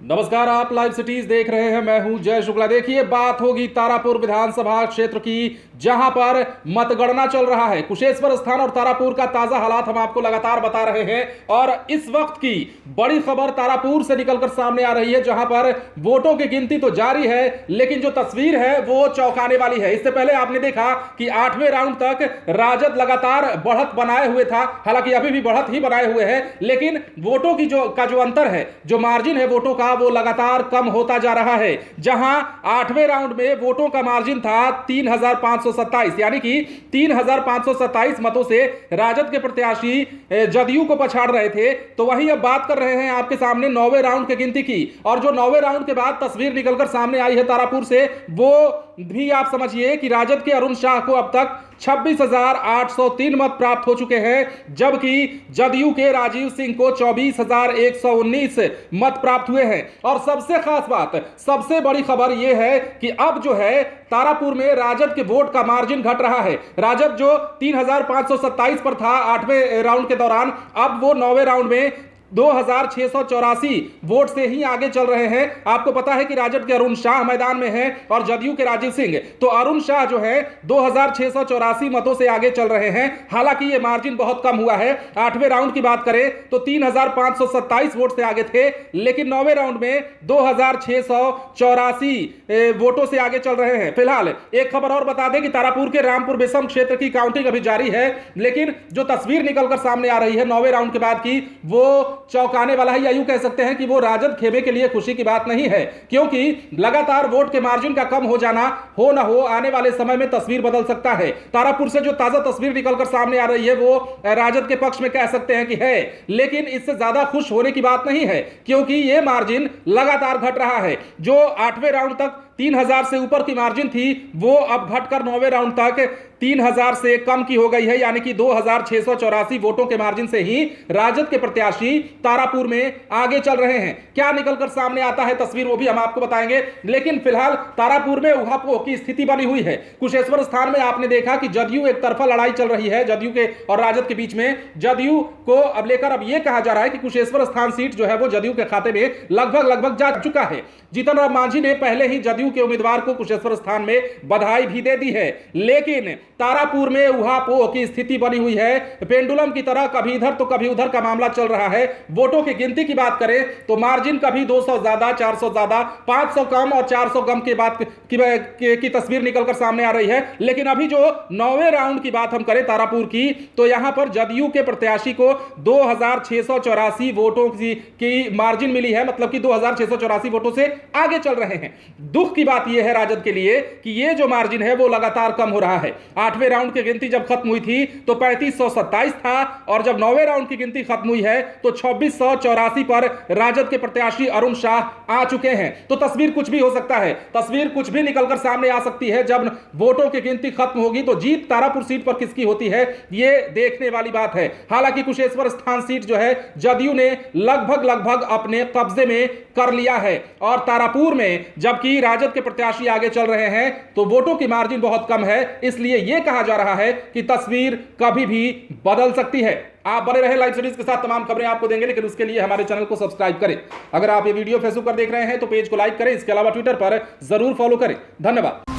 नमस्कार, आप live cities देख रहे हैं। मैं हूं जय शुक्ला। देखिए, बात होगी तारापुर विधानसभा क्षेत्र की, जहां पर मतगणना चल रहा है। कुशेश्वर स्थान और तारापुर का ताजा हालात हम आपको लगातार बता रहे हैं और इस वक्त की बड़ी खबर तारापुर से निकलकर सामने आ रही है, जहां पर वोटों की गिनती तो जारी है, लेकिन जो तस्वीर है वो चौंकाने वाली है। इससे पहले आपने देखा कि 8वें राउंड तक राजद लगातार बढ़त बनाए हुए था, हालांकि अभी भी बढ़त ही बनाए हुए है, लेकिन वोटों की जो अंतर है, जो मार्जिन है वोटों का, वो लगातार कम होता जा रहा है। जहां 8वें राउंड में वोटों का मार्जिन था 3527, यानी कि 3527 मतों से राजद के प्रत्याशी जदयू को पछाड़ रहे थे। तो वहीं अब बात कर रहे हैं आपके सामने 9वें राउंड की गिनती की, और जो 9वें राउंड के बाद तस्वीर निकलकर सामने आई है तारापुर से, वो भी आप समझिए कि राजद के अरुण शाह को अब तक 26,803 मत प्राप्त हो चुके हैं, जबकि जदयू के राजीव सिंह को 24,119 मत प्राप्त हुए हैं। और सबसे खास बात, सबसे बड़ी खबर यह है कि अब जो है तारापुर में राजद के वोट का मार्जिन घट रहा है। राजद जो 3,527 पर था 8वें राउंड के दौरान, अब वो 9वें राउंड में 2,684 वोट से ही आगे चल रहे हैं। आपको पता है कि राजद के अरुण शाह मैदान में हैं और जदयू के राजीव सिंह। तो अरुण शाह जो है 2,684 मतों से आगे चल रहे हैं। हालांकि ये मार्जिन बहुत कम हुआ है। 8वें राउंड की बात करें तो 3,527 वोट से आगे थे, लेकिन 9वें राउंड में 2,684 वोटों से आगे चल रहे हैं। फिलहाल एक खबर और बता दें कि तारापुर के रामपुर बेसम क्षेत्र की काउंटिंग अभी जारी है, लेकिन जो तस्वीर निकलकर सामने आ रही है 9वें राउंड के बाद की, वो चौंकाने वाला है, या यूं कह सकते हैं कि वो राजद खेमे के लिए खुशी की बात नहीं है, क्योंकि लगातार वोट के मार्जिन का कम हो जाना, हो ना हो, आने वाले समय में तस्वीर बदल सकता है। तारापुर से जो ताजा तस्वीर निकलकर सामने आ रही है वो राजद के पक्ष में कह सकते हैं कि है, लेकिन इससे ज्यादा खुश होने की बात नहीं है, क्योंकि ये मार्जिन लगातार घट रहा है। जो 8वें राउंड तक 3,000 से ऊपर की मार्जिन थी, वो अब घटकर 9वें राउंड तक 3,000 से कम की हो गई है, यानी कि 2,684 वोटों के मार्जिन से ही राजद के प्रत्याशी तारापुर में आगे चल रहे हैं। क्या निकलकर सामने आता है तस्वीर, वो भी हम आपको बताएंगे, लेकिन फिलहाल तारापुर में उहापोह की स्थिति बनी हुई है। कुशेश्वर स्थान में आपने देखा कि जदयू एक तरफा लड़ाई चल रही है, जदयू के और राजद के बीच में। जदयू को अब लेकर अब यह कहा जा रहा है कि कुशेश्वर स्थान सीट जो है वो जदयू के खाते में लगभग जा चुका है। जीतन राम मांझी ने पहले ही जदयू के उम्मीदवार को कुशेश्वर स्थान में बधाई भी दे दी है, लेकिन तारापुर में उहापोह की स्थिति बनी हुई है। पेंडुलम की तरह कभी इधर तो कभी उधर का मामला चल रहा है। वोटों की गिनती की बात करें तो मार्जिन कभी 200 ज्यादा, 400 ज्यादा, 500 कम और 400 कम की बात की तस्वीर निकलकर सामने आ रही है। लेकिन अभी जो 9वें राउंड की बात हम करें तारापुर की, तो यहां पर जदयू के प्रत्याशी को 2,684 वोटों की मार्जिन मिली है, मतलब कि 2,684 वोटों से आगे चल रहे हैं। दुख की बात यह है राजद के लिए कि यह जो मार्जिन है वो लगातार कम हो रहा है। 8वें राउंड की गिनती जब खत्म हुई थी तो 3527 था, और जब 9वें राउंड की गिनती खत्म हुई है तो 2684 पर राजद के प्रत्याशी अरुण शाह आ चुके हैं। तो तस्वीर कुछ भी हो सकता है, तस्वीर कुछ भी निकलकर सामने आ सकती है। जब वोटों की गिनती खत्म होगी तो जीत तारापुर सीट पर किसकी होती है, यह देखने वाली बात है। हालांकि कुशेश्वर स्थान सीट जो है जदयू ने लगभग अपने कब्जे में कर लिया है, और तारापुर में जबकि राजद के प्रत्याशी आगे चल रहे हैं तो वोटों की मार्जिन बहुत कम है। इसलिए यह कहा जा रहा है कि तस्वीर कभी भी बदल सकती है। आप बने रहे लाइव सीरीज के साथ, तमाम खबरें आपको देंगे, लेकिन उसके लिए हमारे चैनल को सब्सक्राइब करें। अगर आप ये वीडियो फेसबुक पर देख रहे हैं तो पेज को लाइक करें, इसके अलावा ट्विटर पर जरूर फॉलो करें। धन्यवाद।